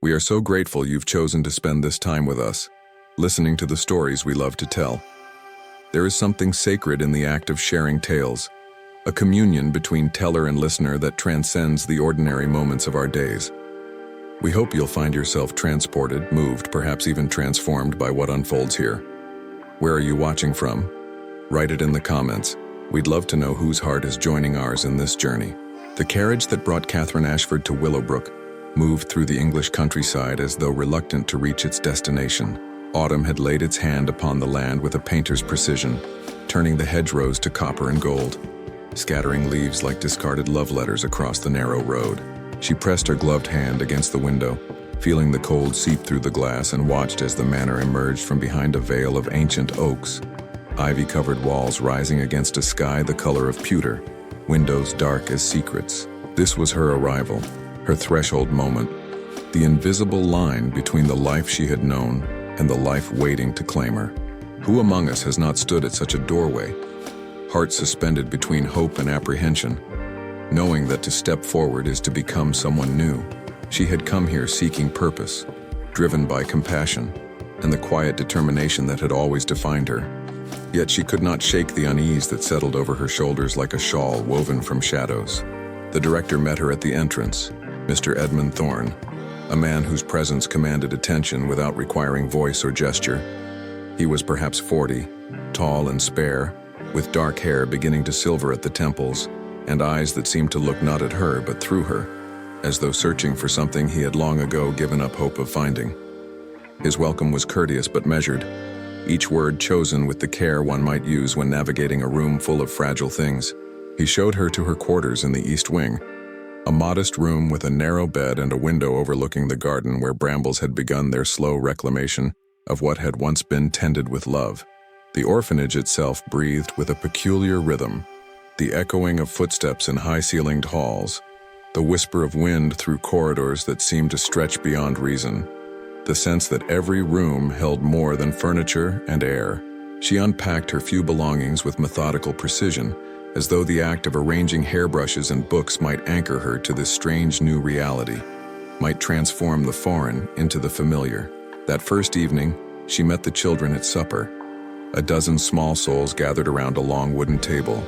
We are so grateful you've chosen to spend this time with us, listening to the stories we love to tell. There is something sacred in the act of sharing tales, a communion between teller and listener that transcends the ordinary moments of our days. We hope you'll find yourself transported, moved, perhaps even transformed by what unfolds here. Where are you watching from? Write it in the comments. We'd love to know whose heart is joining ours in this journey. The carriage that brought Catherine Ashford to Willowbrook moved through the English countryside as though reluctant to reach its destination. Autumn had laid its hand upon the land with a painter's precision, turning the hedgerows to copper and gold, scattering leaves like discarded love letters across the narrow road. She pressed her gloved hand against the window, feeling the cold seep through the glass, and watched as the manor emerged from behind a veil of ancient oaks, ivy-covered walls rising against a sky the color of pewter, windows dark as secrets. This was her arrival, her threshold moment, the invisible line between the life she had known and the life waiting to claim her. Who among us has not stood at such a doorway, heart suspended between hope and apprehension, knowing that to step forward is to become someone new? She had come here seeking purpose, driven by compassion and the quiet determination that had always defined her. Yet she could not shake the unease that settled over her shoulders like a shawl woven from shadows. The director met her at the entrance, Mr. Edmund Thorne, a man whose presence commanded attention without requiring voice or gesture. He was perhaps 40, tall and spare, with dark hair beginning to silver at the temples, and eyes that seemed to look not at her but through her, as though searching for something he had long ago given up hope of finding. His welcome was courteous but measured, each word chosen with the care one might use when navigating a room full of fragile things. He showed her to her quarters in the east wing, a modest room with a narrow bed and a window overlooking the garden where brambles had begun their slow reclamation of what had once been tended with love. The orphanage itself breathed with a peculiar rhythm, the echoing of footsteps in high-ceilinged halls, the whisper of wind through corridors that seemed to stretch beyond reason, the sense that every room held more than furniture and air. She unpacked her few belongings with methodical precision, as though the act of arranging hairbrushes and books might anchor her to this strange new reality, might transform the foreign into the familiar. That first evening, she met the children at supper. A dozen small souls gathered around a long wooden table,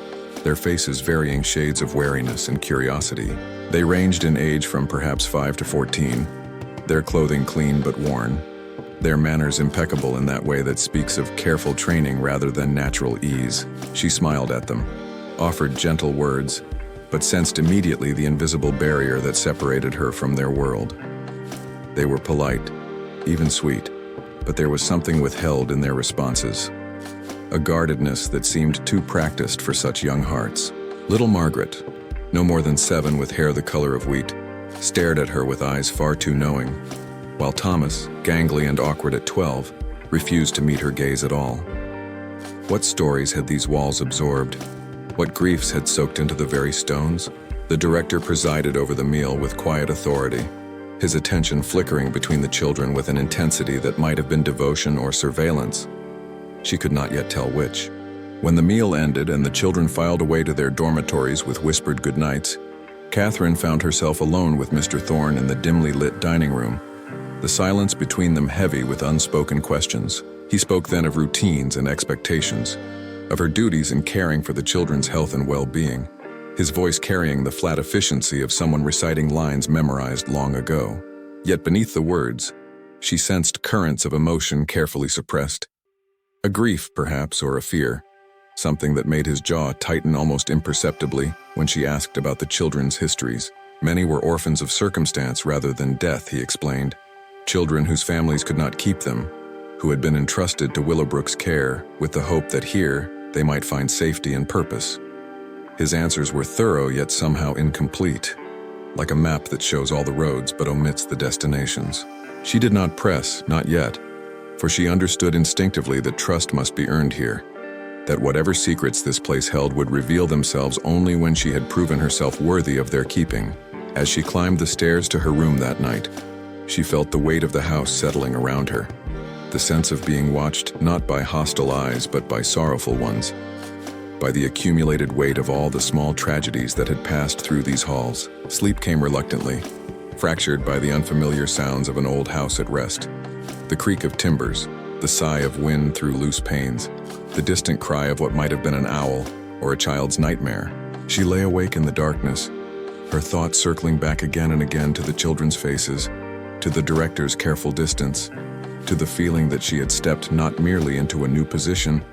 their faces varying shades of wariness and curiosity. They ranged in age from perhaps 5 to 14, their clothing clean but worn, their manners impeccable in that way that speaks of careful training rather than natural ease. She smiled at them, offered gentle words, but sensed immediately the invisible barrier that separated her from their world. They were polite, even sweet, but there was something withheld in their responses, a guardedness that seemed too practiced for such young hearts. Little Margaret, no more than 7 with hair the color of wheat, stared at her with eyes far too knowing, while Thomas, gangly and awkward at 12, refused to meet her gaze at all. What stories had these walls absorbed? What griefs had soaked into the very stones? The director presided over the meal with quiet authority, his attention flickering between the children with an intensity that might have been devotion or surveillance. She could not yet tell which. When the meal ended and the children filed away to their dormitories with whispered goodnights, Catherine found herself alone with Mr. Thorne in the dimly lit dining room, the silence between them heavy with unspoken questions. He spoke then of routines and expectations, of her duties in caring for the children's health and well-being, his voice carrying the flat efficiency of someone reciting lines memorized long ago. Yet beneath the words, she sensed currents of emotion carefully suppressed. A grief, perhaps, or a fear, something that made his jaw tighten almost imperceptibly when she asked about the children's histories. Many were orphans of circumstance rather than death, he explained. Children whose families could not keep them, who had been entrusted to Willowbrook's care with the hope that here they might find safety and purpose. His answers were thorough yet somehow incomplete, like a map that shows all the roads but omits the destinations. She did not press, not yet, for she understood instinctively that trust must be earned here, that whatever secrets this place held would reveal themselves only when she had proven herself worthy of their keeping. As she climbed the stairs to her room that night, she felt the weight of the house settling around her, the sense of being watched not by hostile eyes but by sorrowful ones, by the accumulated weight of all the small tragedies that had passed through these halls. Sleep came reluctantly, fractured by the unfamiliar sounds of an old house at rest. The creak of timbers, the sigh of wind through loose panes, the distant cry of what might have been an owl or a child's nightmare. She lay awake in the darkness, her thoughts circling back again and again to the children's faces, to the director's careful distance, to the feeling that she had stepped not merely into a new position,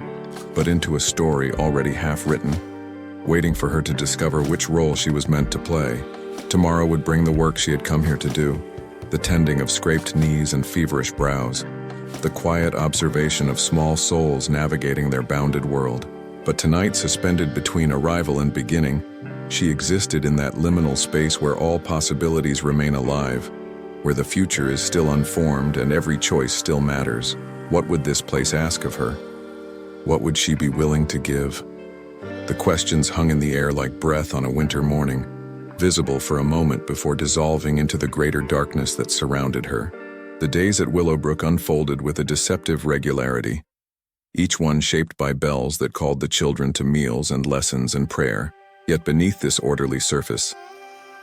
but into a story already half-written, waiting for her to discover which role she was meant to play. Tomorrow would bring the work she had come here to do, the tending of scraped knees and feverish brows, the quiet observation of small souls navigating their bounded world. But tonight, suspended between arrival and beginning, she existed in that liminal space where all possibilities remain alive, where the future is still unformed and every choice still matters. What would this place ask of her? What would she be willing to give? The questions hung in the air like breath on a winter morning, visible for a moment before dissolving into the greater darkness that surrounded her. The days at Willowbrook unfolded with a deceptive regularity, each one shaped by bells that called the children to meals and lessons and prayer. Yet beneath this orderly surface,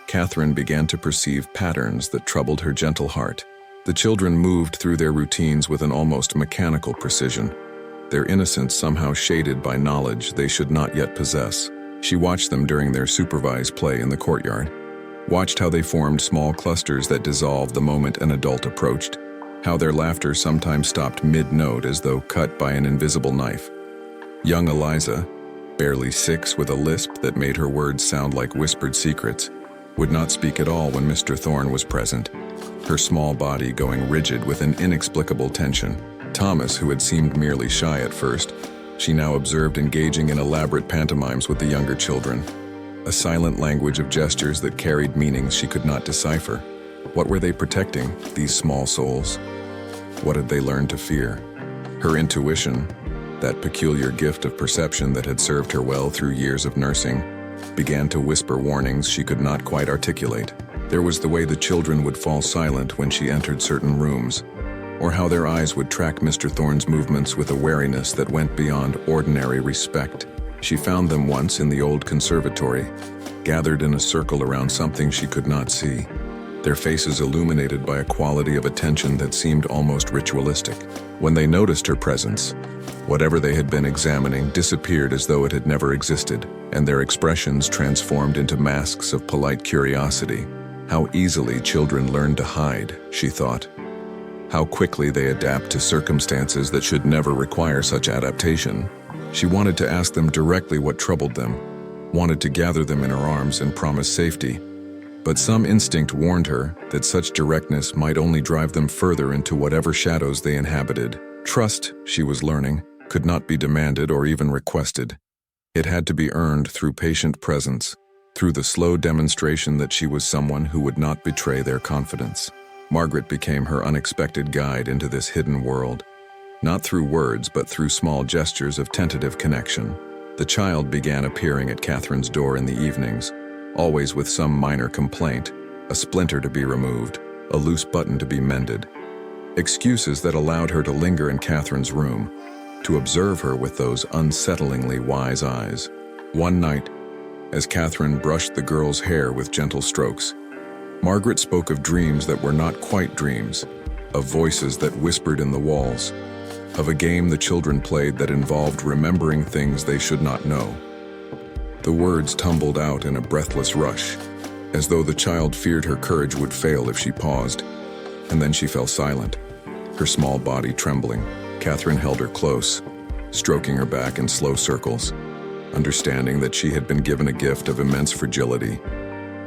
Catherine began to perceive patterns that troubled her gentle heart. The children moved through their routines with an almost mechanical precision, their innocence somehow shaded by knowledge they should not yet possess. She watched them during their supervised play in the courtyard, watched how they formed small clusters that dissolved the moment an adult approached, how their laughter sometimes stopped mid-note as though cut by an invisible knife. Young Eliza, barely 6 with a lisp that made her words sound like whispered secrets, would not speak at all when Mr. Thorne was present, her small body going rigid with an inexplicable tension. Thomas, who had seemed merely shy at first, she now observed engaging in elaborate pantomimes with the younger children, a silent language of gestures that carried meanings she could not decipher. What were they protecting, these small souls? What had they learned to fear? Her intuition, that peculiar gift of perception that had served her well through years of nursing, began to whisper warnings she could not quite articulate. There was the way the children would fall silent when she entered certain rooms, or how their eyes would track Mr. Thorne's movements with a wariness that went beyond ordinary respect. She found them once in the old conservatory, gathered in a circle around something she could not see, their faces illuminated by a quality of attention that seemed almost ritualistic. When they noticed her presence, whatever they had been examining disappeared as though it had never existed, and their expressions transformed into masks of polite curiosity. How easily children learn to hide, she thought. How quickly they adapt to circumstances that should never require such adaptation. She wanted to ask them directly what troubled them, wanted to gather them in her arms and promise safety. But some instinct warned her that such directness might only drive them further into whatever shadows they inhabited. Trust, she was learning, could not be demanded or even requested. It had to be earned through patient presence, through the slow demonstration that she was someone who would not betray their confidence. Margaret became her unexpected guide into this hidden world, not through words but through small gestures of tentative connection. The child began appearing at Catherine's door in the evenings, always with some minor complaint, a splinter to be removed, a loose button to be mended. Excuses that allowed her to linger in Catherine's room, to observe her with those unsettlingly wise eyes. One night, as Catherine brushed the girl's hair with gentle strokes, Margaret spoke of dreams that were not quite dreams, of voices that whispered in the walls, of a game the children played that involved remembering things they should not know. The words tumbled out in a breathless rush, as though the child feared her courage would fail if she paused, and then she fell silent, her small body trembling. Catherine held her close, stroking her back in slow circles, understanding that she had been given a gift of immense fragility,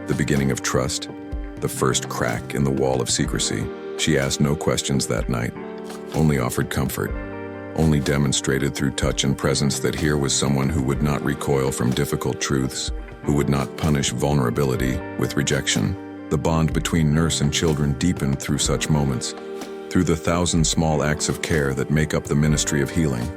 the beginning of trust, the first crack in the wall of secrecy. She asked no questions that night, only offered comfort, only demonstrated through touch and presence that here was someone who would not recoil from difficult truths, who would not punish vulnerability with rejection. The bond between nurse and children deepened through such moments, through the 1,000 small acts of care that make up the ministry of healing.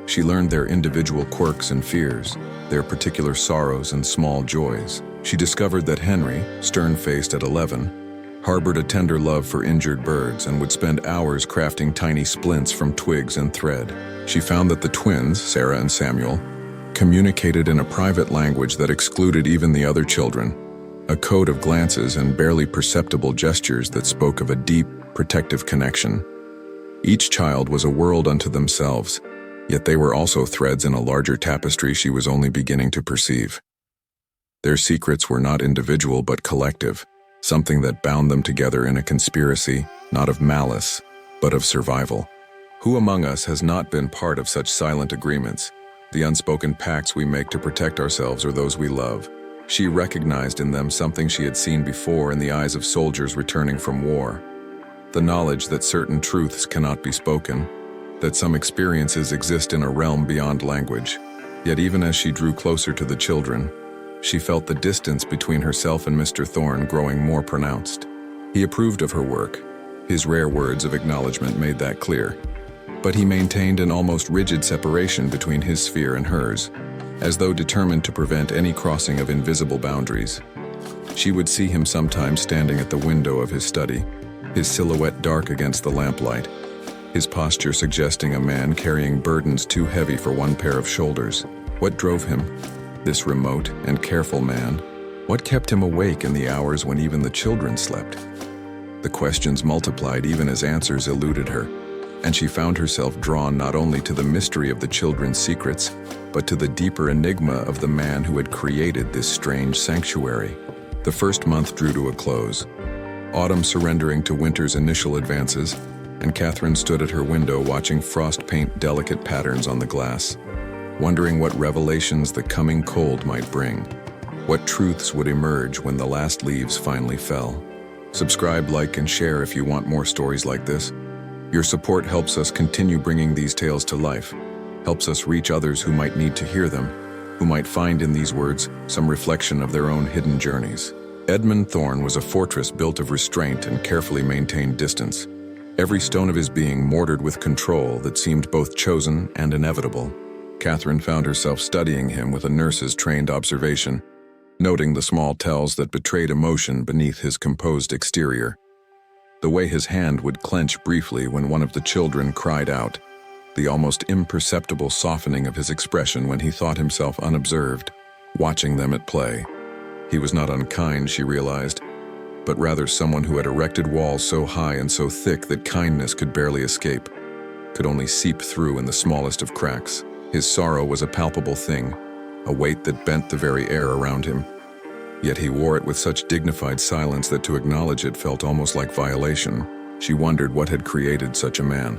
She learned their individual quirks and fears, their particular sorrows and small joys. She discovered that Henry, stern-faced at 11, harbored a tender love for injured birds and would spend hours crafting tiny splints from twigs and thread. She found that the twins, Sarah and Samuel, communicated in a private language that excluded even the other children, a code of glances and barely perceptible gestures that spoke of a deep, protective connection. Each child was a world unto themselves, yet they were also threads in a larger tapestry she was only beginning to perceive. Their secrets were not individual but collective, something that bound them together in a conspiracy, not of malice, but of survival. Who among us has not been part of such silent agreements, the unspoken pacts we make to protect ourselves or those we love? She recognized in them something she had seen before in the eyes of soldiers returning from war. The knowledge that certain truths cannot be spoken, that some experiences exist in a realm beyond language. Yet even as she drew closer to the children, she felt the distance between herself and Mr. Thorne growing more pronounced. He approved of her work. His rare words of acknowledgement made that clear. But he maintained an almost rigid separation between his sphere and hers, as though determined to prevent any crossing of invisible boundaries. She would see him sometimes standing at the window of his study, his silhouette dark against the lamplight, his posture suggesting a man carrying burdens too heavy for one pair of shoulders. What drove him? This remote and careful man. What kept him awake in the hours when even the children slept? The questions multiplied even as answers eluded her, and she found herself drawn not only to the mystery of the children's secrets, but to the deeper enigma of the man who had created this strange sanctuary. The first month drew to a close, autumn surrendering to winter's initial advances, and Catherine stood at her window watching frost paint delicate patterns on the glass, wondering what revelations the coming cold might bring, what truths would emerge when the last leaves finally fell. Subscribe, like, and share if you want more stories like this. Your support helps us continue bringing these tales to life, helps us reach others who might need to hear them, who might find in these words some reflection of their own hidden journeys. Edmund Thorne was a fortress built of restraint and carefully maintained distance, every stone of his being mortared with control that seemed both chosen and inevitable. Catherine found herself studying him with a nurse's trained observation, noting the small tells that betrayed emotion beneath his composed exterior. The way his hand would clench briefly when one of the children cried out, the almost imperceptible softening of his expression when he thought himself unobserved, watching them at play. He was not unkind, she realized, but rather someone who had erected walls so high and so thick that kindness could barely escape, could only seep through in the smallest of cracks. His sorrow was a palpable thing, a weight that bent the very air around him. Yet he wore it with such dignified silence that to acknowledge it felt almost like violation. She wondered what had created such a man,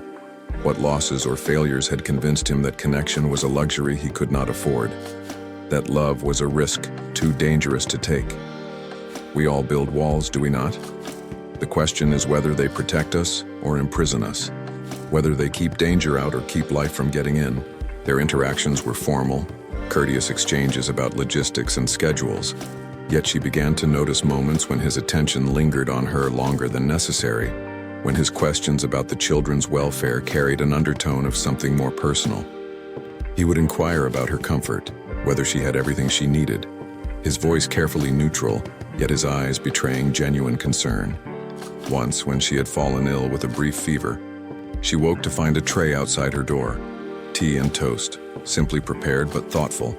what losses or failures had convinced him that connection was a luxury he could not afford, that love was a risk too dangerous to take. We all build walls, do we not? The question is whether they protect us or imprison us, whether they keep danger out or keep life from getting in. Their interactions were formal, courteous exchanges about logistics and schedules, yet she began to notice moments when his attention lingered on her longer than necessary, when his questions about the children's welfare carried an undertone of something more personal. He would inquire about her comfort, whether she had everything she needed, his voice carefully neutral, yet his eyes betraying genuine concern. Once, when she had fallen ill with a brief fever, she woke to find a tray outside her door, tea and toast, simply prepared but thoughtful.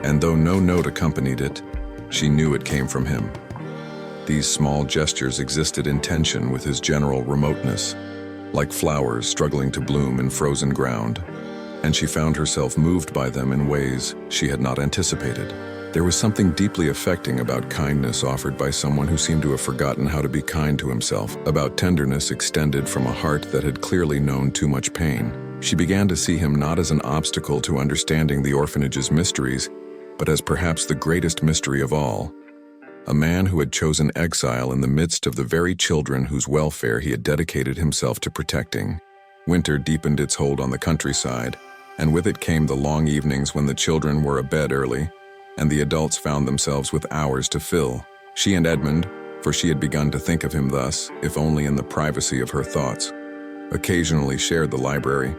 And though no note accompanied it, she knew it came from him. These small gestures existed in tension with his general remoteness, like flowers struggling to bloom in frozen ground, and she found herself moved by them in ways she had not anticipated. There was something deeply affecting about kindness offered by someone who seemed to have forgotten how to be kind to himself, about tenderness extended from a heart that had clearly known too much pain. She began to see him not as an obstacle to understanding the orphanage's mysteries, but as perhaps the greatest mystery of all. A man who had chosen exile in the midst of the very children whose welfare he had dedicated himself to protecting. Winter deepened its hold on the countryside, and with it came the long evenings when the children were abed early, and the adults found themselves with hours to fill. She and Edmund, for she had begun to think of him thus, if only in the privacy of her thoughts, occasionally shared the library,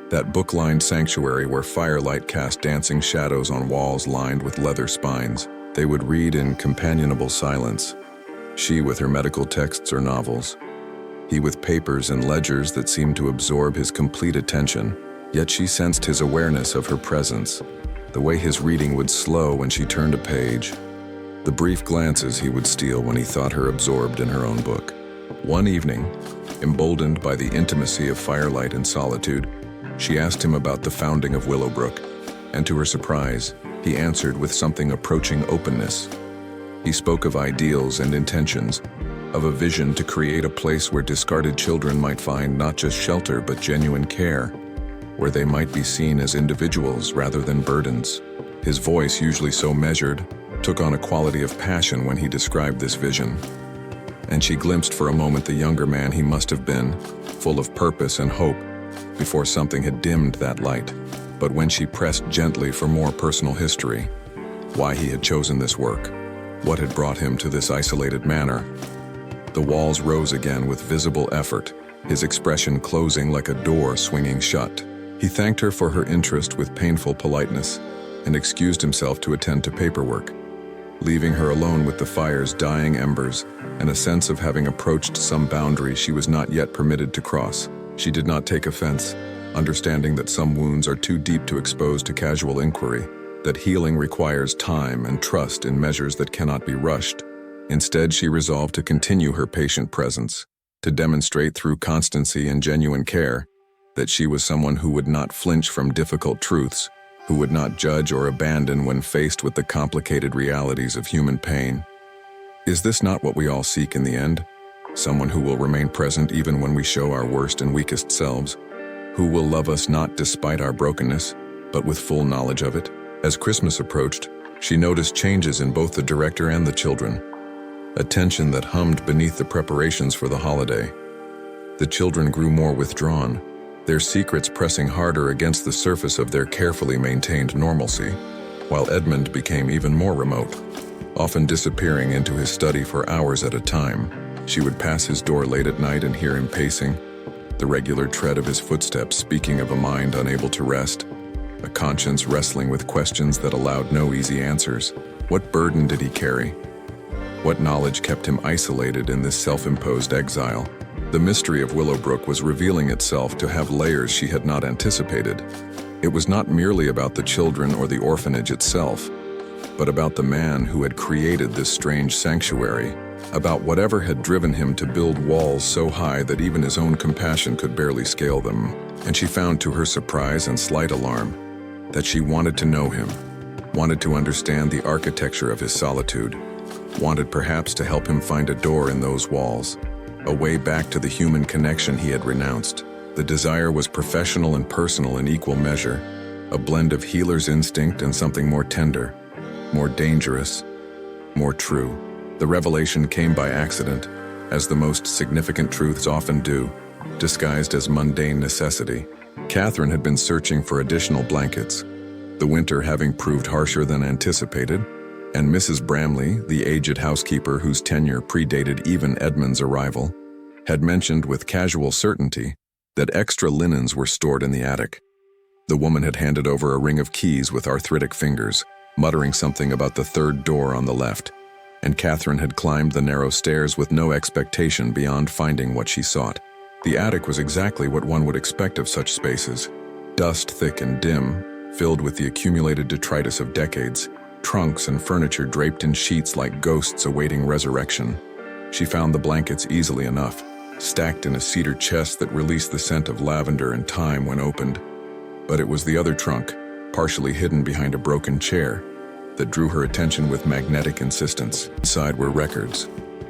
that book-lined sanctuary where firelight cast dancing shadows on walls lined with leather spines. They would read in companionable silence, she with her medical texts or novels, he with papers and ledgers that seemed to absorb his complete attention. Yet she sensed his awareness of her presence, the way his reading would slow when she turned a page, the brief glances he would steal when he thought her absorbed in her own book. One evening, emboldened by the intimacy of firelight and solitude, she asked him about the founding of Willowbrook, and to her surprise, he answered with something approaching openness. He spoke of ideals and intentions, of a vision to create a place where discarded children might find not just shelter but genuine care, where they might be seen as individuals rather than burdens. His voice, usually so measured, took on a quality of passion when he described this vision, and she glimpsed for a moment the younger man he must have been, full of purpose and hope, before something had dimmed that light. But when she pressed gently for more personal history, why he had chosen this work, what had brought him to this isolated manor, the walls rose again with visible effort, his expression closing like a door swinging shut. He thanked her for her interest with painful politeness and excused himself to attend to paperwork, leaving her alone with the fire's dying embers and a sense of having approached some boundary she was not yet permitted to cross. She did not take offense, understanding that some wounds are too deep to expose to casual inquiry, that healing requires time and trust in measures that cannot be rushed. Instead, she resolved to continue her patient presence, to demonstrate through constancy and genuine care that she was someone who would not flinch from difficult truths, who would not judge or abandon when faced with the complicated realities of human pain. Is this not what we all seek in the end? Someone who will remain present even when we show our worst and weakest selves, who will love us not despite our brokenness, but with full knowledge of it? As Christmas approached, she noticed changes in both the director and the children, a tension that hummed beneath the preparations for the holiday. The children grew more withdrawn, their secrets pressing harder against the surface of their carefully maintained normalcy, while Edmund became even more remote, often disappearing into his study for hours at a time. She would pass his door late at night and hear him pacing, the regular tread of his footsteps speaking of a mind unable to rest, a conscience wrestling with questions that allowed no easy answers. What burden did he carry? What knowledge kept him isolated in this self-imposed exile? The mystery of Willowbrook was revealing itself to have layers she had not anticipated. It was not merely about the children or the orphanage itself, but about the man who had created this strange sanctuary, about whatever had driven him to build walls so high that even his own compassion could barely scale them. And she found, to her surprise and slight alarm, that she wanted to know him, wanted to understand the architecture of his solitude, wanted perhaps to help him find a door in those walls, a way back to the human connection he had renounced. The desire was professional and personal in equal measure, a blend of healer's instinct and something more tender, more dangerous, more true. The revelation came by accident, as the most significant truths often do, disguised as mundane necessity. Catherine had been searching for additional blankets, the winter having proved harsher than anticipated, and Mrs. Bramley, the aged housekeeper whose tenure predated even Edmund's arrival, had mentioned with casual certainty that extra linens were stored in the attic. The woman had handed over a ring of keys with arthritic fingers, muttering something about the third door on the left, and Catherine had climbed the narrow stairs with no expectation beyond finding what she sought. The attic was exactly what one would expect of such spaces, dust thick and dim, filled with the accumulated detritus of decades, trunks and furniture draped in sheets like ghosts awaiting resurrection. She found the blankets easily enough, stacked in a cedar chest that released the scent of lavender and thyme when opened. But it was the other trunk, partially hidden behind a broken chair, that drew her attention with magnetic insistence. Inside were records,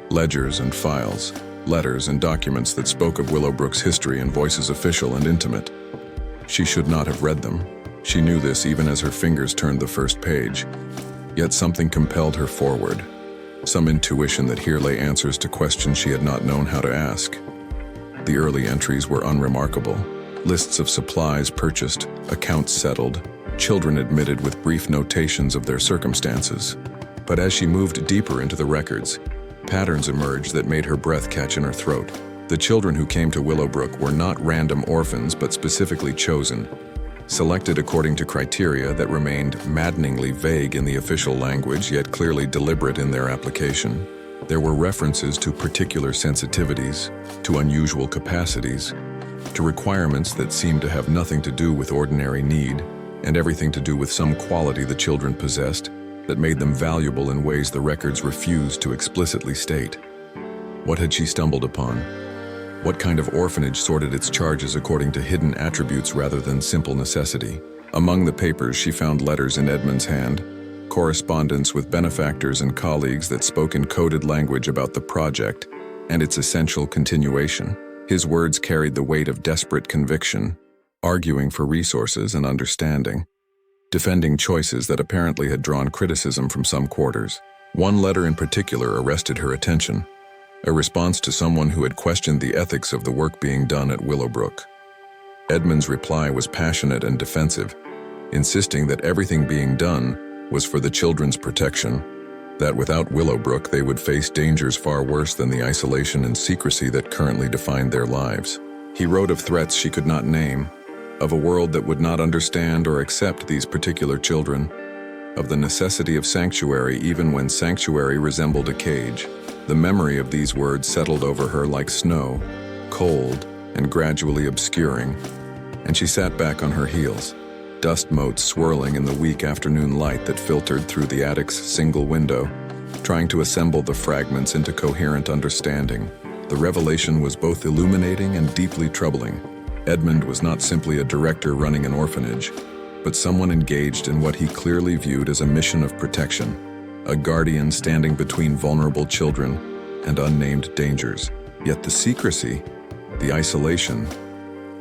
ledgers and files, letters and documents that spoke of Willowbrook's history in voices official and intimate. She should not have read them. She knew this even as her fingers turned the first page. Yet something compelled her forward, some intuition that here lay answers to questions she had not known how to ask. The early entries were unremarkable. Lists of supplies purchased, accounts settled, children admitted with brief notations of their circumstances. But as she moved deeper into the records, patterns emerged that made her breath catch in her throat. The children who came to Willowbrook were not random orphans but specifically chosen, selected according to criteria that remained maddeningly vague in the official language yet clearly deliberate in their application. There were references to particular sensitivities, to unusual capacities, to requirements that seemed to have nothing to do with ordinary need and everything to do with some quality the children possessed, that made them valuable in ways the records refused to explicitly state. What had she stumbled upon? What kind of orphanage sorted its charges according to hidden attributes rather than simple necessity? Among the papers, she found letters in Edmund's hand, correspondence with benefactors and colleagues that spoke in coded language about the project and its essential continuation. His words carried the weight of desperate conviction, arguing for resources and understanding, defending choices that apparently had drawn criticism from some quarters. One letter in particular arrested her attention, a response to someone who had questioned the ethics of the work being done at Willowbrook. Edmund's reply was passionate and defensive, insisting that everything being done was for the children's protection, that without Willowbrook they would face dangers far worse than the isolation and secrecy that currently defined their lives. He wrote of threats she could not name, of a world that would not understand or accept these particular children, of the necessity of sanctuary even when sanctuary resembled a cage. The memory of these words settled over her like snow, cold and gradually obscuring, and she sat back on her heels, dust motes swirling in the weak afternoon light that filtered through the attic's single window, trying to assemble the fragments into coherent understanding. The revelation was both illuminating and deeply troubling. Edmund was not simply a director running an orphanage, but someone engaged in what he clearly viewed as a mission of protection, a guardian standing between vulnerable children and unnamed dangers. Yet the secrecy, the isolation,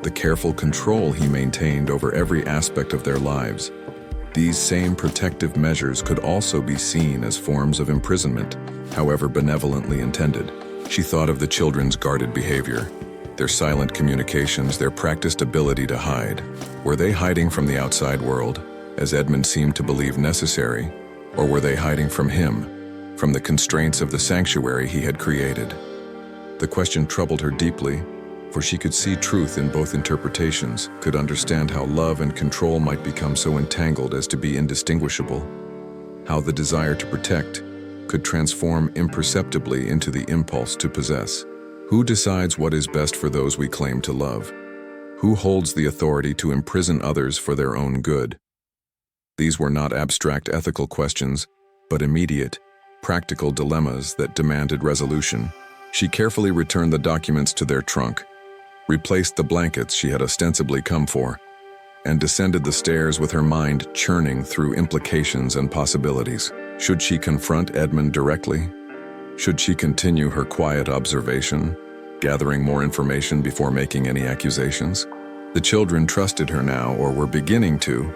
the careful control he maintained over every aspect of their lives, these same protective measures could also be seen as forms of imprisonment, however benevolently intended. She thought of the children's guarded behavior, their silent communications, their practiced ability to hide. Were they hiding from the outside world, as Edmund seemed to believe necessary, or were they hiding from him, from the constraints of the sanctuary he had created? The question troubled her deeply, for she could see truth in both interpretations, could understand how love and control might become so entangled as to be indistinguishable, how the desire to protect could transform imperceptibly into the impulse to possess. Who decides what is best for those we claim to love? Who holds the authority to imprison others for their own good? These were not abstract ethical questions, but immediate, practical dilemmas that demanded resolution. She carefully returned the documents to their trunk, replaced the blankets she had ostensibly come for, and descended the stairs with her mind churning through implications and possibilities. Should she confront Edmund directly? Should she continue her quiet observation, gathering more information before making any accusations? The children trusted her now, or were beginning to.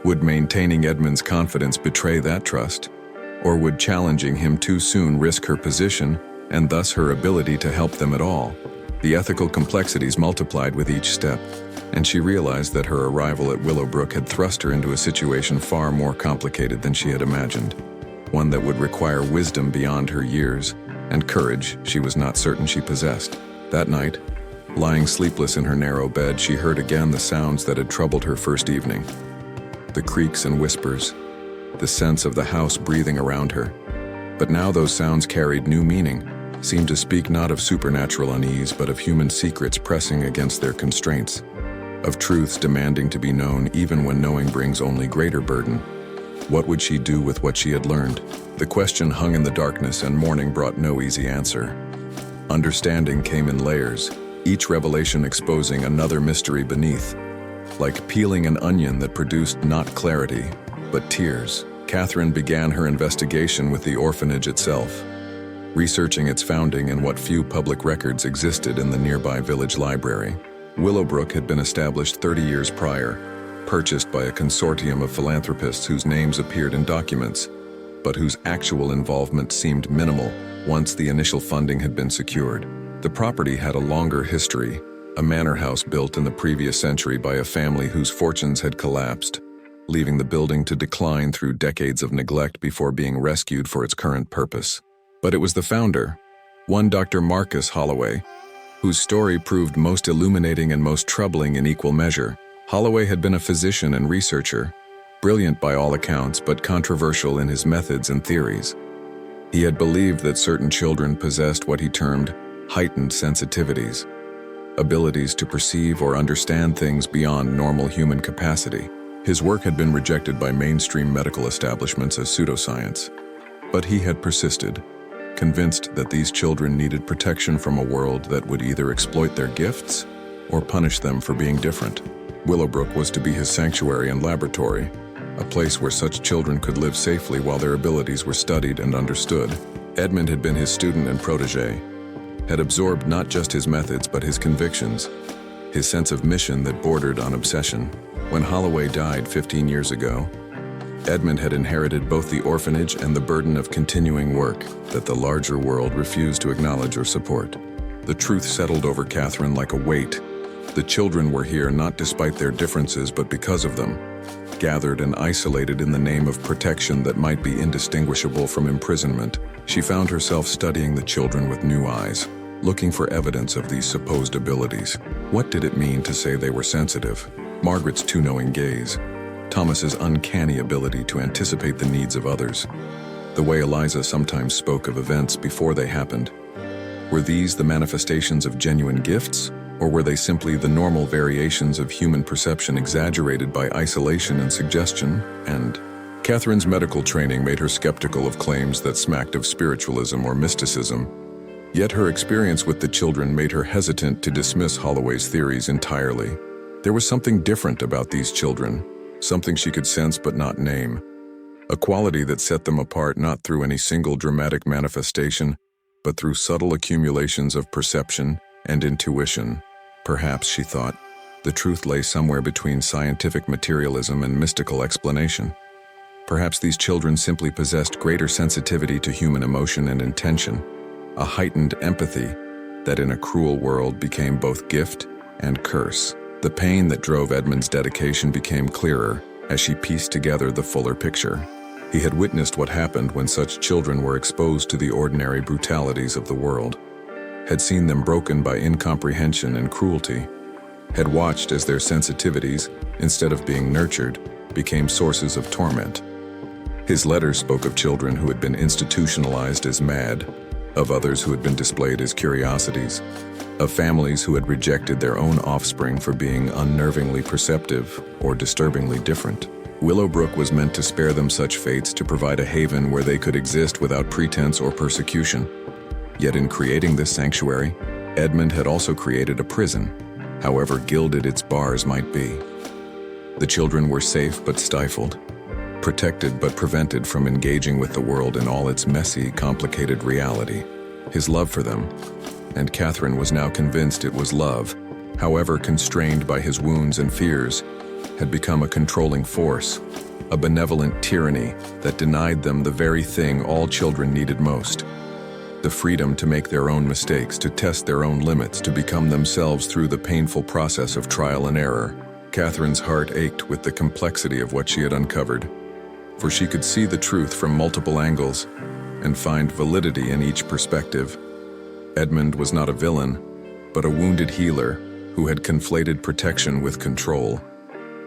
Would maintaining Edmund's confidence betray that trust? Or would challenging him too soon risk her position and thus her ability to help them at all? The ethical complexities multiplied with each step, and she realized that her arrival at Willowbrook had thrust her into a situation far more complicated than she had imagined, one that would require wisdom beyond her years and courage she was not certain she possessed. That night, lying sleepless in her narrow bed, she heard again the sounds that had troubled her first evening. The creaks and whispers, the sense of the house breathing around her. But now those sounds carried new meaning, seemed to speak not of supernatural unease but of human secrets pressing against their constraints, of truths demanding to be known even when knowing brings only greater burden. What would she do with what she had learned? The question hung in the darkness, and morning brought no easy answer. Understanding came in layers, each revelation exposing another mystery beneath, like peeling an onion that produced not clarity, but tears. Catherine began her investigation with the orphanage itself, researching its founding and what few public records existed in the nearby village library. Willowbrook had been established 30 years prior, purchased by a consortium of philanthropists whose names appeared in documents, but whose actual involvement seemed minimal once the initial funding had been secured. The property had a longer history, a manor house built in the previous century by a family whose fortunes had collapsed, leaving the building to decline through decades of neglect before being rescued for its current purpose. But it was the founder, one Dr. Marcus Holloway, whose story proved most illuminating and most troubling in equal measure. Holloway had been a physician and researcher, brilliant by all accounts but controversial in his methods and theories. He had believed that certain children possessed what he termed heightened sensitivities, abilities to perceive or understand things beyond normal human capacity. His work had been rejected by mainstream medical establishments as pseudoscience, but he had persisted, convinced that these children needed protection from a world that would either exploit their gifts or punish them for being different. Willowbrook was to be his sanctuary and laboratory, a place where such children could live safely while their abilities were studied and understood. Edmund had been his student and protege, had absorbed not just his methods but his convictions, his sense of mission that bordered on obsession. When Holloway died 15 years ago, Edmund had inherited both the orphanage and the burden of continuing work that the larger world refused to acknowledge or support. The truth settled over Catherine like a weight. The children were here not despite their differences but because of them, gathered and isolated in the name of protection that might be indistinguishable from imprisonment. She found herself studying the children with new eyes, looking for evidence of these supposed abilities. What did it mean to say they were sensitive? Margaret's too knowing gaze, Thomas's uncanny ability to anticipate the needs of others, the way Eliza sometimes spoke of events before they happened. Were these the manifestations of genuine gifts, or were they simply the normal variations of human perception exaggerated by isolation and suggestion? And Catherine's medical training made her skeptical of claims that smacked of spiritualism or mysticism, yet her experience with the children made her hesitant to dismiss Holloway's theories entirely. There was something different about these children, something she could sense but not name, a quality that set them apart not through any single dramatic manifestation, but through subtle accumulations of perception and intuition. Perhaps, she thought, the truth lay somewhere between scientific materialism and mystical explanation. Perhaps these children simply possessed greater sensitivity to human emotion and intention, a heightened empathy that in a cruel world became both gift and curse. The pain that drove Edmund's dedication became clearer as she pieced together the fuller picture. He had witnessed what happened when such children were exposed to the ordinary brutalities of the world, had seen them broken by incomprehension and cruelty, had watched as their sensitivities, instead of being nurtured, became sources of torment. His letters spoke of children who had been institutionalized as mad, of others who had been displayed as curiosities, of families who had rejected their own offspring for being unnervingly perceptive or disturbingly different. Willowbrook was meant to spare them such fates, to provide a haven where they could exist without pretense or persecution. Yet in creating this sanctuary, Edmund had also created a prison, however gilded its bars might be. The children were safe but stifled, protected but prevented from engaging with the world in all its messy, complicated reality. His love for them, and Catherine was now convinced it was love, however constrained by his wounds and fears, had become a controlling force, a benevolent tyranny that denied them the very thing all children needed most: the freedom to make their own mistakes, to test their own limits, to become themselves through the painful process of trial and error. Catherine's heart ached with the complexity of what she had uncovered, for she could see the truth from multiple angles and find validity in each perspective. Edmund was not a villain, but a wounded healer who had conflated protection with control,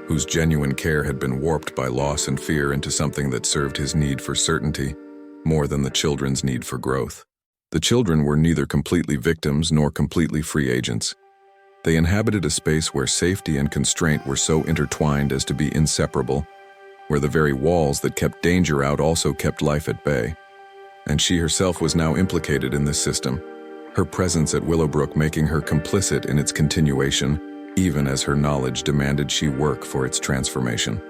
whose genuine care had been warped by loss and fear into something that served his need for certainty more than the children's need for growth. The children were neither completely victims nor completely free agents. They inhabited a space where safety and constraint were so intertwined as to be inseparable, where the very walls that kept danger out also kept life at bay. And she herself was now implicated in this system, her presence at Willowbrook making her complicit in its continuation, even as her knowledge demanded she work for its transformation.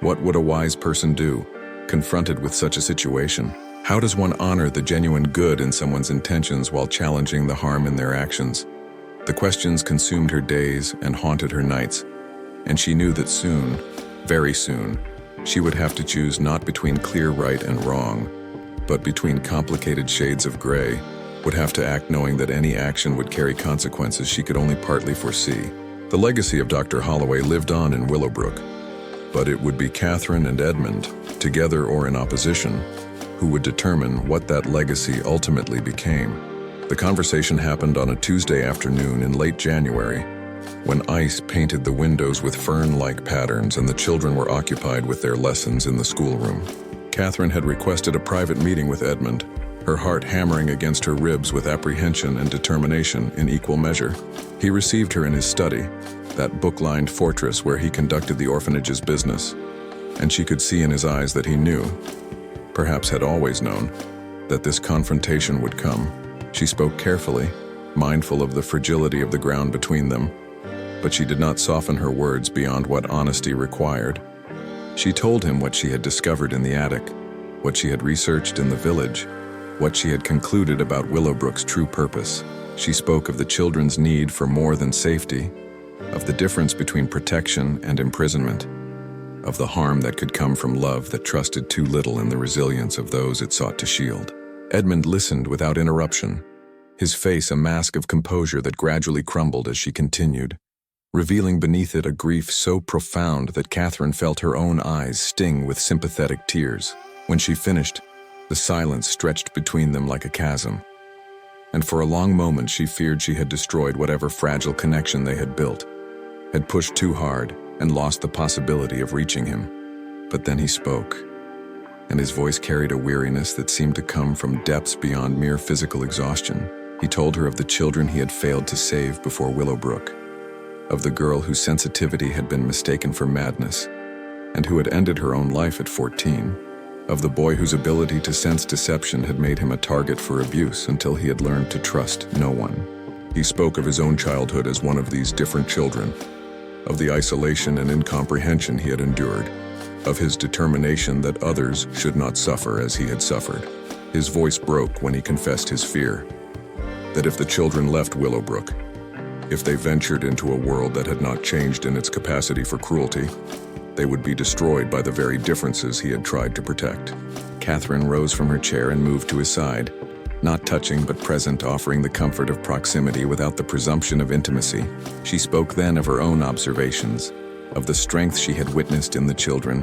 What would a wise person do, confronted with such a situation? How does one honor the genuine good in someone's intentions while challenging the harm in their actions? The questions consumed her days and haunted her nights, and she knew that soon, very soon, she would have to choose not between clear right and wrong, but between complicated shades of gray, would have to act knowing that any action would carry consequences she could only partly foresee. The legacy of Dr. Holloway lived on in Willowbrook, but it would be Catherine and Edmund, together or in opposition, who would determine what that legacy ultimately became. The conversation happened on a Tuesday afternoon in late January, when ice painted the windows with fern-like patterns and the children were occupied with their lessons in the schoolroom. Catherine had requested a private meeting with Edmund, her heart hammering against her ribs with apprehension and determination in equal measure. He received her in his study, that book-lined fortress where he conducted the orphanage's business, and she could see in his eyes that he knew, perhaps had always known, that this confrontation would come. She spoke carefully, mindful of the fragility of the ground between them, but she did not soften her words beyond what honesty required. She told him what she had discovered in the attic, what she had researched in the village, what she had concluded about Willowbrook's true purpose. She spoke of the children's need for more than safety, of the difference between protection and imprisonment, of the harm that could come from love that trusted too little in the resilience of those it sought to shield. Edmund listened without interruption, his face a mask of composure that gradually crumbled as she continued, revealing beneath it a grief so profound that Catherine felt her own eyes sting with sympathetic tears. When she finished, the silence stretched between them like a chasm, and for a long moment she feared she had destroyed whatever fragile connection they had built, had pushed too hard and lost the possibility of reaching him. But then he spoke, and his voice carried a weariness that seemed to come from depths beyond mere physical exhaustion. He told her of the children he had failed to save before Willowbrook, of the girl whose sensitivity had been mistaken for madness, and who had ended her own life at 14, of the boy whose ability to sense deception had made him a target for abuse until he had learned to trust no one. He spoke of his own childhood as one of these different children, of the isolation and incomprehension he had endured, of his determination that others should not suffer as he had suffered. His voice broke when he confessed his fear, that if the children left Willowbrook, if they ventured into a world that had not changed in its capacity for cruelty, they would be destroyed by the very differences he had tried to protect. Catherine rose from her chair and moved to his side, not touching but present, offering the comfort of proximity without the presumption of intimacy. She spoke then of her own observations, of the strength she had witnessed in the children,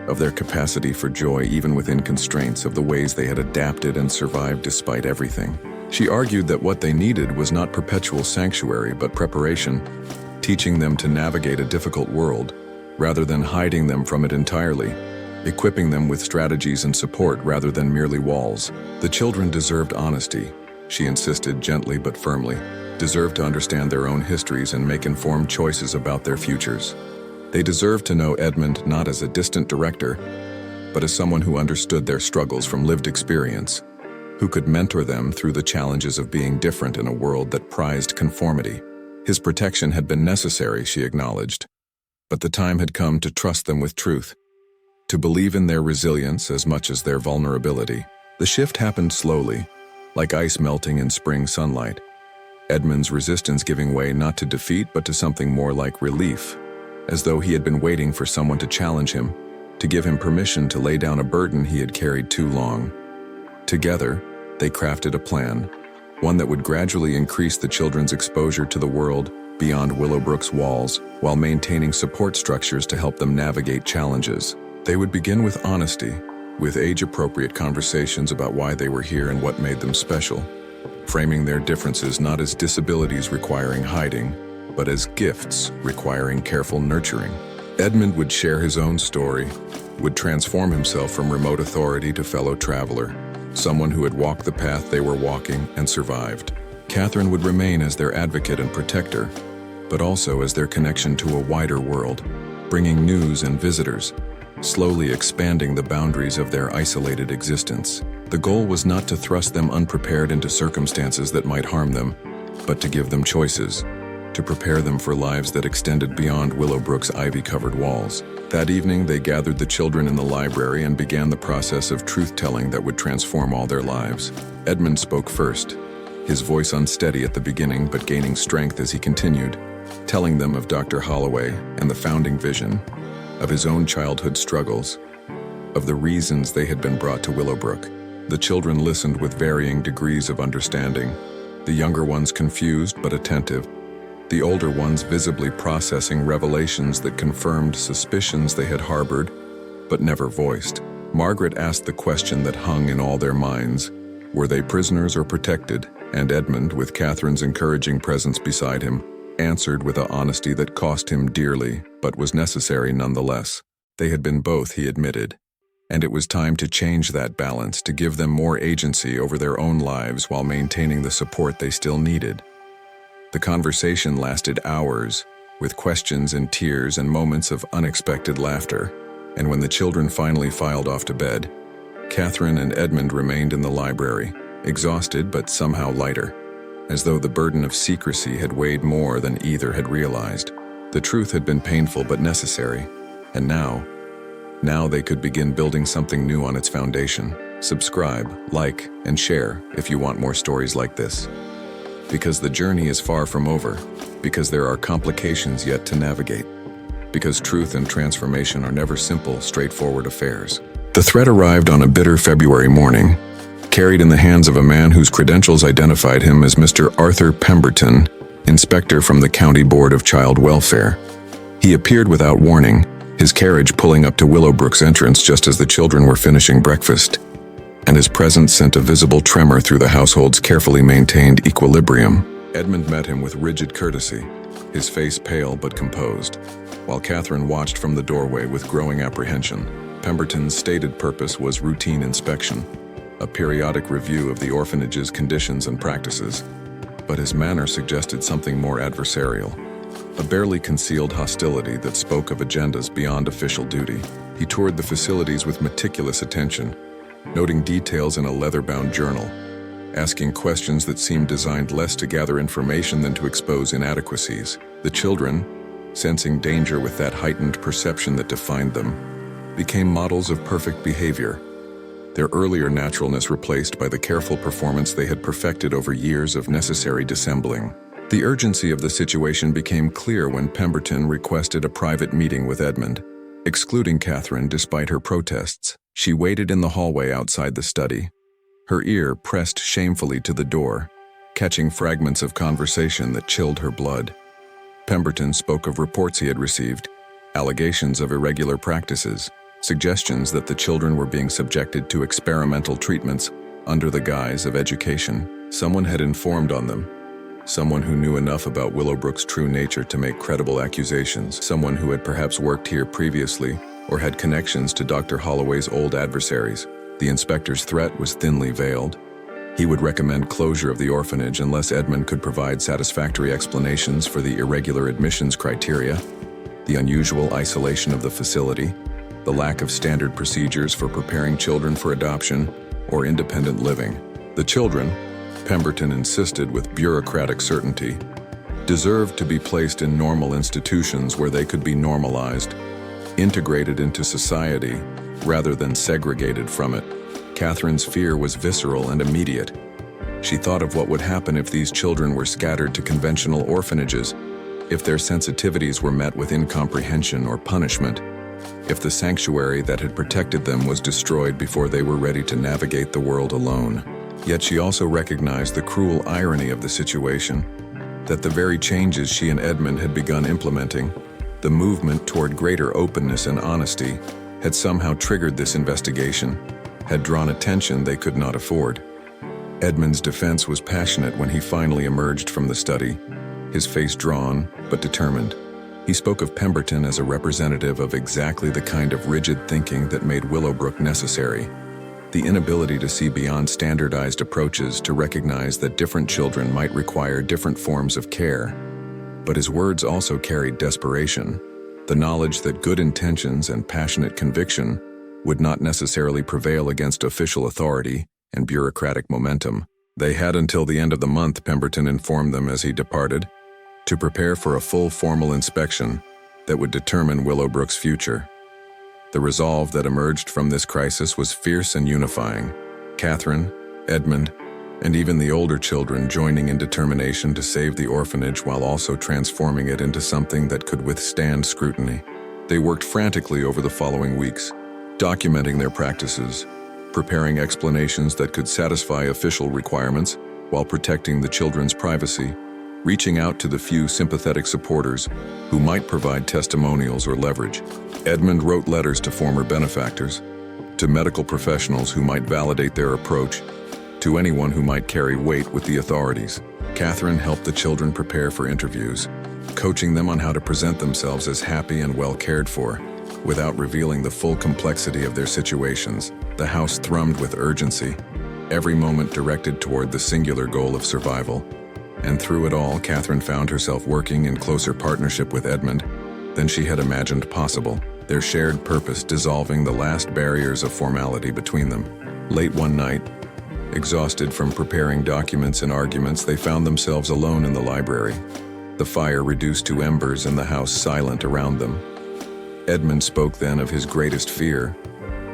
of their capacity for joy even within constraints, of the ways they had adapted and survived despite everything. She argued that what they needed was not perpetual sanctuary but preparation, teaching them to navigate a difficult world, rather than hiding them from it entirely, equipping them with strategies and support rather than merely walls. The children deserved honesty, she insisted gently but firmly, deserved to understand their own histories and make informed choices about their futures. They deserved to know Edmund not as a distant director, but as someone who understood their struggles from lived experience, who could mentor them through the challenges of being different in a world that prized conformity. His protection had been necessary, she acknowledged, but the time had come to trust them with truth, to believe in their resilience as much as their vulnerability. The shift happened slowly, like ice melting in spring sunlight, Edmund's resistance giving way not to defeat but to something more like relief, as though he had been waiting for someone to challenge him, to give him permission to lay down a burden he had carried too long. Together, they crafted a plan, one that would gradually increase the children's exposure to the world beyond Willowbrook's walls, while maintaining support structures to help them navigate challenges. They would begin with honesty, with age-appropriate conversations about why they were here and what made them special, framing their differences not as disabilities requiring hiding, but as gifts requiring careful nurturing. Edmund would share his own story, would transform himself from remote authority to fellow traveler, someone who had walked the path they were walking and survived. Catherine would remain as their advocate and protector, but also as their connection to a wider world, bringing news and visitors, slowly expanding the boundaries of their isolated existence. The goal was not to thrust them unprepared into circumstances that might harm them, but to give them choices, to prepare them for lives that extended beyond Willowbrook's ivy-covered walls. That evening, they gathered the children in the library and began the process of truth-telling that would transform all their lives. Edmund spoke first, his voice unsteady at the beginning but gaining strength as he continued, telling them of Dr. Holloway and the founding vision, of his own childhood struggles, of the reasons they had been brought to Willowbrook. The children listened with varying degrees of understanding, the younger ones confused but attentive, the older ones visibly processing revelations that confirmed suspicions they had harbored but never voiced. Margaret asked the question that hung in all their minds: were they prisoners or protected? And Edmund, with Catherine's encouraging presence beside him, answered with an honesty that cost him dearly, but was necessary nonetheless. They had been both, he admitted, and it was time to change that balance, to give them more agency over their own lives while maintaining the support they still needed. The conversation lasted hours, with questions and tears and moments of unexpected laughter. And when the children finally filed off to bed, Catherine and Edmund remained in the library, exhausted but somehow lighter, as though the burden of secrecy had weighed more than either had realized. The truth had been painful but necessary, and now they could begin building something new on its foundation. Subscribe, like, and share if you want more stories like this. Because the journey is far from over, because there are complications yet to navigate, because truth and transformation are never simple, straightforward affairs. The threat arrived on a bitter February morning, carried in the hands of a man whose credentials identified him as Mr. Arthur Pemberton, inspector from the County Board of Child Welfare. He appeared without warning, his carriage pulling up to Willowbrook's entrance just as the children were finishing breakfast, and his presence sent a visible tremor through the household's carefully maintained equilibrium. Edmund met him with rigid courtesy, his face pale but composed, while Catherine watched from the doorway with growing apprehension. Pemberton's stated purpose was routine inspection, a periodic review of the orphanage's conditions and practices, but his manner suggested something more adversarial, a barely concealed hostility that spoke of agendas beyond official duty. He toured the facilities with meticulous attention, noting details in a leather-bound journal, asking questions that seemed designed less to gather information than to expose inadequacies. The children, sensing danger with that heightened perception that defined them, became models of perfect behavior, their earlier naturalness replaced by the careful performance they had perfected over years of necessary dissembling. The urgency of the situation became clear when Pemberton requested a private meeting with Edmund. Excluding Catherine despite her protests, she waited in the hallway outside the study, her ear pressed shamefully to the door, catching fragments of conversation that chilled her blood. Pemberton spoke of reports he had received, allegations of irregular practices, suggestions that the children were being subjected to experimental treatments under the guise of education. Someone had informed on them, someone who knew enough about Willowbrook's true nature to make credible accusations, someone who had perhaps worked here previously or had connections to Dr. Holloway's old adversaries. The inspector's threat was thinly veiled. He would recommend closure of the orphanage unless Edmund could provide satisfactory explanations for the irregular admissions criteria, the unusual isolation of the facility, the lack of standard procedures for preparing children for adoption or independent living. The children, Pemberton insisted with bureaucratic certainty, deserved to be placed in normal institutions where they could be normalized, integrated into society rather than segregated from it. Catherine's fear was visceral and immediate. She thought of what would happen if these children were scattered to conventional orphanages, if their sensitivities were met with incomprehension or punishment, if the sanctuary that had protected them was destroyed before they were ready to navigate the world alone. Yet she also recognized the cruel irony of the situation, that the very changes she and Edmund had begun implementing, the movement toward greater openness and honesty, had somehow triggered this investigation, had drawn attention they could not afford. Edmund's defense was passionate when he finally emerged from the study, his face drawn but determined. He spoke of Pemberton as a representative of exactly the kind of rigid thinking that made Willowbrook necessary, the inability to see beyond standardized approaches to recognize that different children might require different forms of care. But his words also carried desperation, the knowledge that good intentions and passionate conviction would not necessarily prevail against official authority and bureaucratic momentum. They had until the end of the month, Pemberton informed them as he departed, to prepare for a full formal inspection that would determine Willowbrook's future. The resolve that emerged from this crisis was fierce and unifying. Catherine, Edmund, and even the older children joining in determination to save the orphanage while also transforming it into something that could withstand scrutiny. They worked frantically over the following weeks, documenting their practices, preparing explanations that could satisfy official requirements while protecting the children's privacy, reaching out to the few sympathetic supporters who might provide testimonials or leverage. Edmund wrote letters to former benefactors, to medical professionals who might validate their approach, to anyone who might carry weight with the authorities. Catherine helped the children prepare for interviews, coaching them on how to present themselves as happy and well cared for, without revealing the full complexity of their situations. The house thrummed with urgency, every moment directed toward the singular goal of survival. And through it all, Catherine found herself working in closer partnership with Edmund than she had imagined possible, their shared purpose dissolving the last barriers of formality between them. Late one night, exhausted from preparing documents and arguments, they found themselves alone in the library, the fire reduced to embers and the house silent around them. Edmund spoke then of his greatest fear,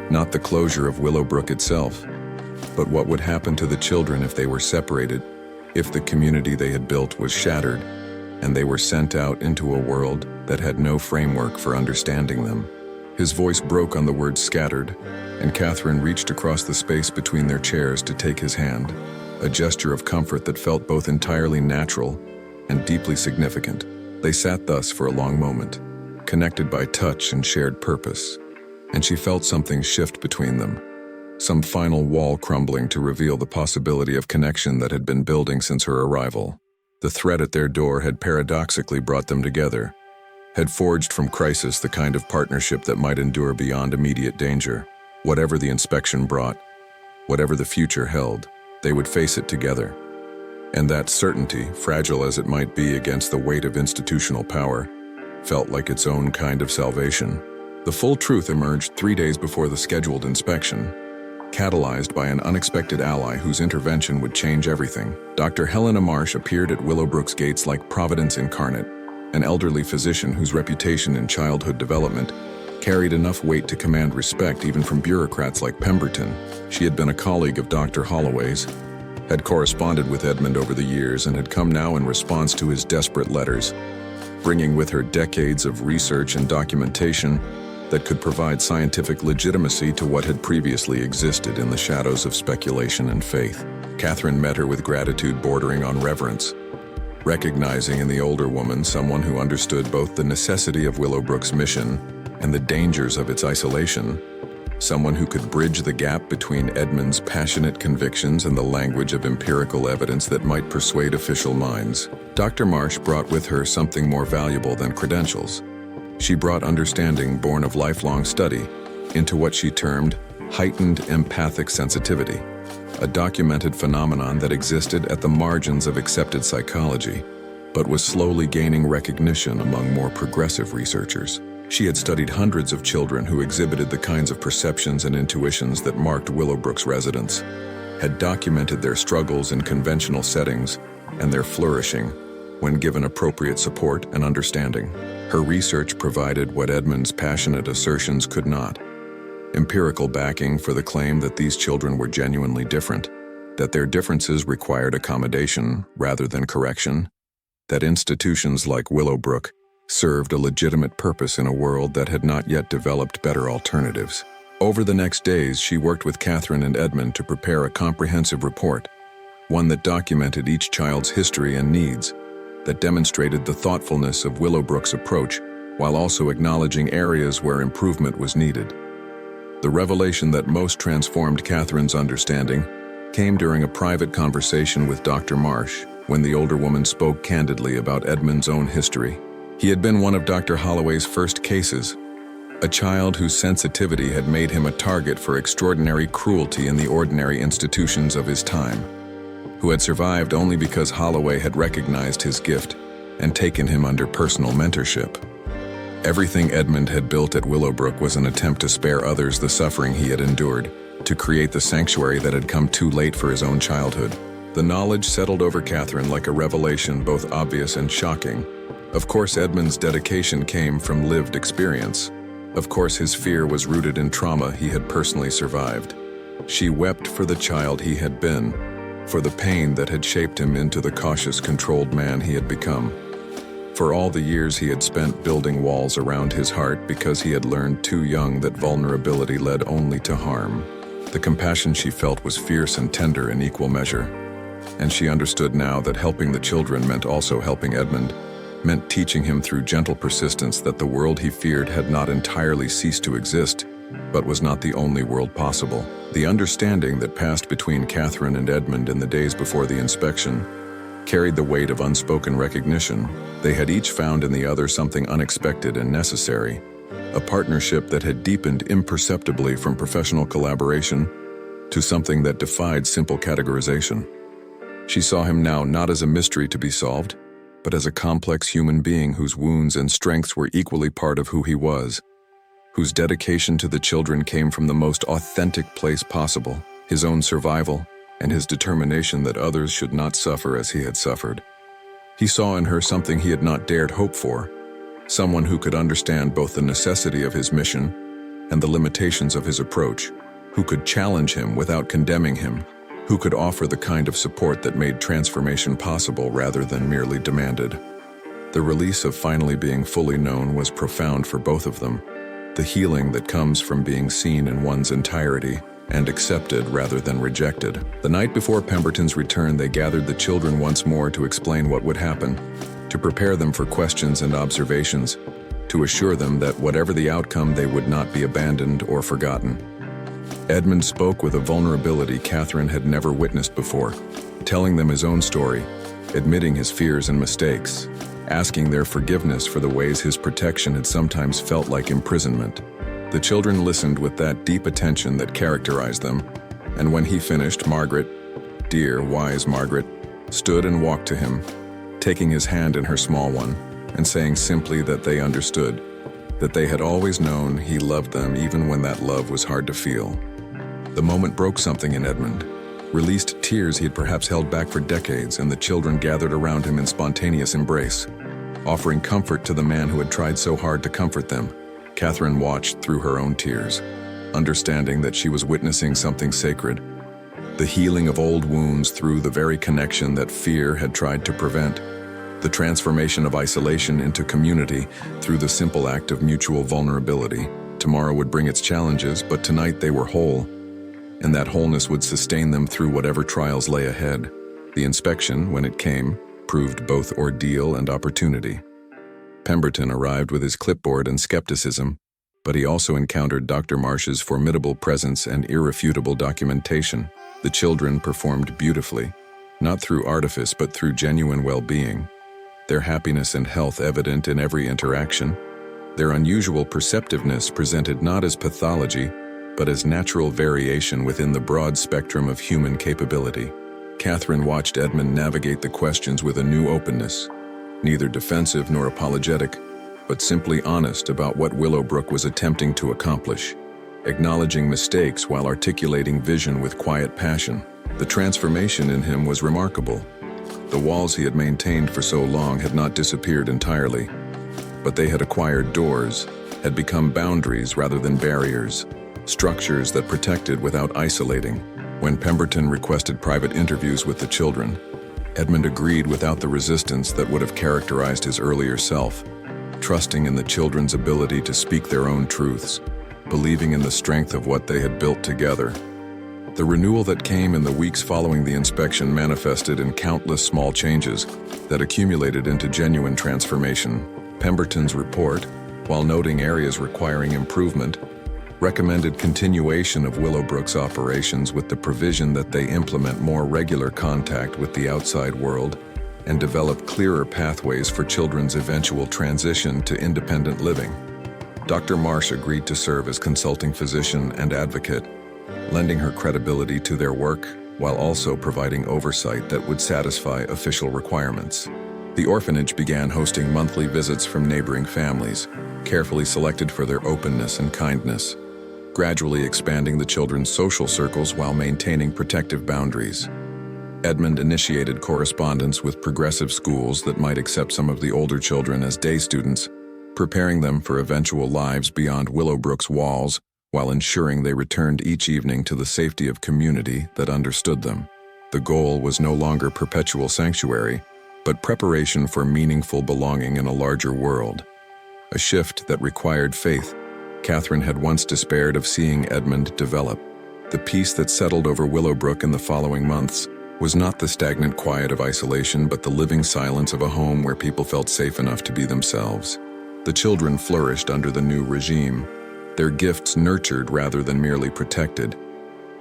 not the closure of Willowbrook itself, but what would happen to the children if they were separated, if the community they had built was shattered, and they were sent out into a world that had no framework for understanding them. His voice broke on the word scattered, and Catherine reached across the space between their chairs to take his hand, a gesture of comfort that felt both entirely natural and deeply significant. They sat thus for a long moment, connected by touch and shared purpose, and she felt something shift between them, some final wall crumbling to reveal the possibility of connection that had been building since her arrival. The threat at their door had paradoxically brought them together, had forged from crisis the kind of partnership that might endure beyond immediate danger. Whatever the inspection brought, whatever the future held, they would face it together. And that certainty, fragile as it might be against the weight of institutional power, felt like its own kind of salvation. The full truth emerged 3 days before the scheduled inspection, catalyzed by an unexpected ally whose intervention would change everything. Dr. Helena Marsh appeared at Willowbrook's gates like Providence incarnate, an elderly physician whose reputation in childhood development carried enough weight to command respect even from bureaucrats like Pemberton. She had been a colleague of Dr. Holloway's, had corresponded with Edmund over the years, and had come now in response to his desperate letters, bringing with her decades of research and documentation that could provide scientific legitimacy to what had previously existed in the shadows of speculation and faith. Catherine met her with gratitude bordering on reverence, recognizing in the older woman someone who understood both the necessity of Willowbrook's mission and the dangers of its isolation, someone who could bridge the gap between Edmund's passionate convictions and the language of empirical evidence that might persuade official minds. Dr. Marsh brought with her something more valuable than credentials. She brought understanding born of lifelong study into what she termed heightened empathic sensitivity, a documented phenomenon that existed at the margins of accepted psychology, but was slowly gaining recognition among more progressive researchers. She had studied hundreds of children who exhibited the kinds of perceptions and intuitions that marked Willowbrook's residents, had documented their struggles in conventional settings and their flourishing when given appropriate support and understanding. Her research provided what Edmund's passionate assertions could not: empirical backing for the claim that these children were genuinely different, that their differences required accommodation rather than correction, that institutions like Willowbrook served a legitimate purpose in a world that had not yet developed better alternatives. Over the next days, she worked with Catherine and Edmund to prepare a comprehensive report, one that documented each child's history and needs, that demonstrated the thoughtfulness of Willowbrook's approach while also acknowledging areas where improvement was needed. The revelation that most transformed Catherine's understanding came during a private conversation with Dr. Marsh, when the older woman spoke candidly about Edmund's own history. He had been one of Dr. Holloway's first cases, a child whose sensitivity had made him a target for extraordinary cruelty in the ordinary institutions of his time, who had survived only because Holloway had recognized his gift and taken him under personal mentorship. Everything Edmund had built at Willowbrook was an attempt to spare others the suffering he had endured, to create the sanctuary that had come too late for his own childhood. The knowledge settled over Catherine like a revelation, both obvious and shocking. Of course, Edmund's dedication came from lived experience. Of course, his fear was rooted in trauma he had personally survived. She wept for the child he had been, for the pain that had shaped him into the cautious, controlled man he had become, for all the years he had spent building walls around his heart because he had learned too young that vulnerability led only to harm. The compassion she felt was fierce and tender in equal measure, and she understood now that helping the children meant also helping Edmund, meant teaching him through gentle persistence that the world he feared had not entirely ceased to exist, but was not the only world possible. The understanding that passed between Catherine and Edmund in the days before the inspection carried the weight of unspoken recognition. They had each found in the other something unexpected and necessary, a partnership that had deepened imperceptibly from professional collaboration to something that defied simple categorization. She saw him now not as a mystery to be solved, but as a complex human being whose wounds and strengths were equally part of who he was, whose dedication to the children came from the most authentic place possible, his own survival, and his determination that others should not suffer as he had suffered. He saw in her something he had not dared hope for, someone who could understand both the necessity of his mission and the limitations of his approach, who could challenge him without condemning him, who could offer the kind of support that made transformation possible rather than merely demanded. The release of finally being fully known was profound for both of them, the healing that comes from being seen in one's entirety and accepted rather than rejected. The night before Pemberton's return, they gathered the children once more to explain what would happen, to prepare them for questions and observations, to assure them that whatever the outcome, they would not be abandoned or forgotten. Edmund spoke with a vulnerability Catherine had never witnessed before, telling them his own story, admitting his fears and mistakes, asking their forgiveness for the ways his protection had sometimes felt like imprisonment. The children listened with that deep attention that characterized them, and when he finished, Margaret, dear, wise Margaret, stood and walked to him, taking his hand in her small one, and saying simply that they understood, that they had always known he loved them even when that love was hard to feel. The moment broke something in Edmund, released tears he had perhaps held back for decades, and the children gathered around him in spontaneous embrace, offering comfort to the man who had tried so hard to comfort them. Catherine watched through her own tears, understanding that she was witnessing something sacred, the healing of old wounds through the very connection that fear had tried to prevent, the transformation of isolation into community through the simple act of mutual vulnerability. Tomorrow would bring its challenges, but tonight they were whole, and that wholeness would sustain them through whatever trials lay ahead. The inspection, when it came, proved both ordeal and opportunity. Pemberton arrived with his clipboard and skepticism, but he also encountered Dr. Marsh's formidable presence and irrefutable documentation. The children performed beautifully, not through artifice but through genuine well-being, their happiness and health evident in every interaction, their unusual perceptiveness presented not as pathology, but as natural variation within the broad spectrum of human capability. Catherine watched Edmund navigate the questions with a new openness, neither defensive nor apologetic, but simply honest about what Willowbrook was attempting to accomplish, acknowledging mistakes while articulating vision with quiet passion. The transformation in him was remarkable. The walls he had maintained for so long had not disappeared entirely, but they had acquired doors, had become boundaries rather than barriers, structures that protected without isolating. When Pemberton requested private interviews with the children, Edmund agreed without the resistance that would have characterized his earlier self, trusting in the children's ability to speak their own truths, believing in the strength of what they had built together. The renewal that came in the weeks following the inspection manifested in countless small changes that accumulated into genuine transformation. Pemberton's report, while noting areas requiring improvement, recommended continuation of Willowbrook's operations with the provision that they implement more regular contact with the outside world and develop clearer pathways for children's eventual transition to independent living. Dr. Marsh agreed to serve as consulting physician and advocate, lending her credibility to their work while also providing oversight that would satisfy official requirements. The orphanage began hosting monthly visits from neighboring families, carefully selected for their openness and kindness, gradually expanding the children's social circles while maintaining protective boundaries. Edmund initiated correspondence with progressive schools that might accept some of the older children as day students, preparing them for eventual lives beyond Willowbrook's walls while ensuring they returned each evening to the safety of community that understood them. The goal was no longer perpetual sanctuary, but preparation for meaningful belonging in a larger world. A shift that required faith. Catherine had once despaired of seeing Edmund develop. The peace that settled over Willowbrook in the following months was not the stagnant quiet of isolation, but the living silence of a home where people felt safe enough to be themselves. The children flourished under the new regime, their gifts nurtured rather than merely protected,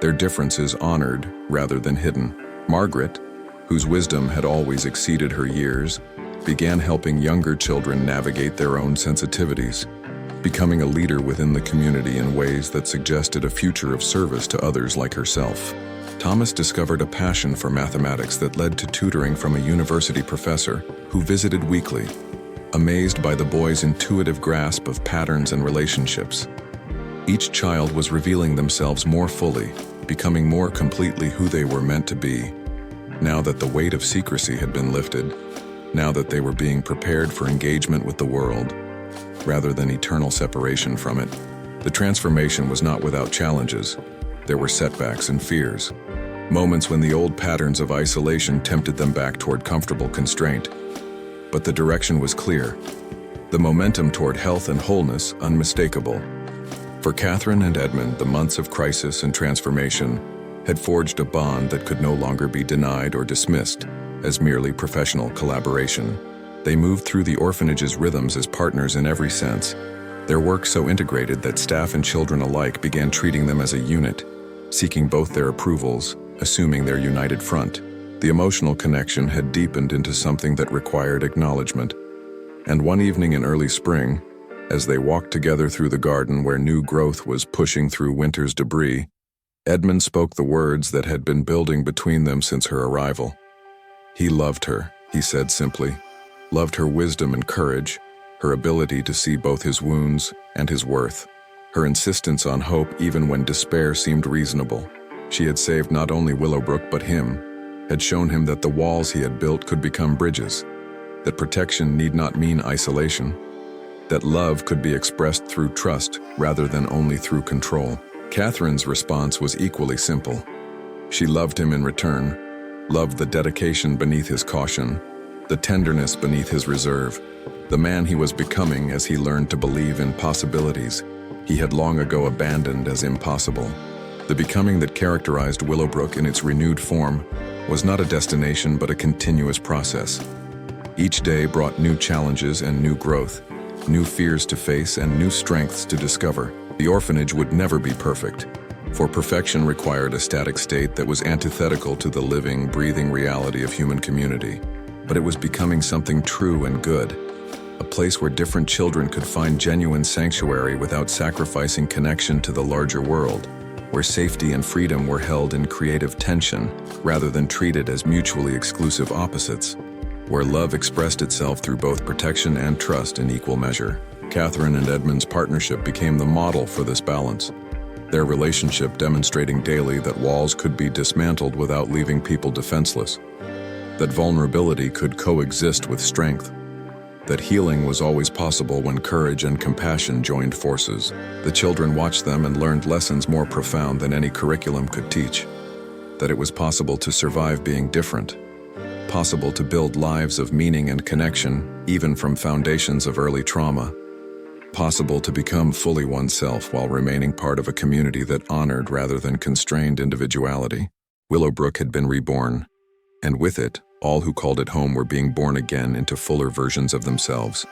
their differences honored rather than hidden. Margaret, whose wisdom had always exceeded her years, began helping younger children navigate their own sensitivities, becoming a leader within the community in ways that suggested a future of service to others like herself. Thomas discovered a passion for mathematics that led to tutoring from a university professor who visited weekly, amazed by the boys' intuitive grasp of patterns and relationships. Each child was revealing themselves more fully, becoming more completely who they were meant to be. Now that the weight of secrecy had been lifted, now that they were being prepared for engagement with the world, rather than eternal separation from it, the transformation was not without challenges. There were setbacks and fears, moments when the old patterns of isolation tempted them back toward comfortable constraint. But the direction was clear, the momentum toward health and wholeness unmistakable. For Catherine and Edmund, the months of crisis and transformation had forged a bond that could no longer be denied or dismissed as merely professional collaboration. They moved through the orphanage's rhythms as partners in every sense, their work so integrated that staff and children alike began treating them as a unit, seeking both their approvals, assuming their united front. The emotional connection had deepened into something that required acknowledgement. And one evening in early spring, as they walked together through the garden where new growth was pushing through winter's debris, Edmund spoke the words that had been building between them since her arrival. He loved her, he said simply, loved her wisdom and courage, her ability to see both his wounds and his worth, her insistence on hope even when despair seemed reasonable. She had saved not only Willowbrook but him, had shown him that the walls he had built could become bridges, that protection need not mean isolation, that love could be expressed through trust rather than only through control. Catherine's response was equally simple. She loved him in return, loved the dedication beneath his caution, the tenderness beneath his reserve, the man he was becoming as he learned to believe in possibilities he had long ago abandoned as impossible. The becoming that characterized Willowbrook in its renewed form was not a destination but a continuous process. Each day brought new challenges and new growth, new fears to face and new strengths to discover. The orphanage would never be perfect, for perfection required a static state that was antithetical to the living, breathing reality of human community. But it was becoming something true and good, a place where different children could find genuine sanctuary without sacrificing connection to the larger world, where safety and freedom were held in creative tension rather than treated as mutually exclusive opposites, where love expressed itself through both protection and trust in equal measure. Catherine and Edmund's partnership became the model for this balance, their relationship demonstrating daily that walls could be dismantled without leaving people defenseless, that vulnerability could coexist with strength, that healing was always possible when courage and compassion joined forces. The children watched them and learned lessons more profound than any curriculum could teach, that it was possible to survive being different, possible to build lives of meaning and connection, even from foundations of early trauma, possible to become fully oneself while remaining part of a community that honored rather than constrained individuality. Willowbrook had been reborn, and with it, all who called it home were being born again into fuller versions of themselves,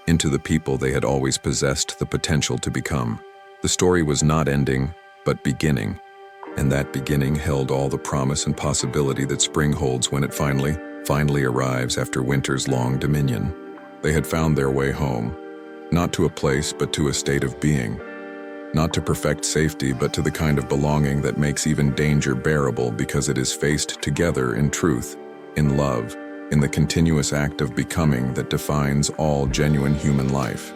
into the people they had always possessed the potential to become. The story was not ending, but beginning, and that beginning held all the promise and possibility that spring holds when it finally arrives after winter's long dominion. They had found their way home, not to a place but to a state of being, not to perfect safety but to the kind of belonging that makes even danger bearable because it is faced together in truth, in love, in the continuous act of becoming that defines all genuine human life.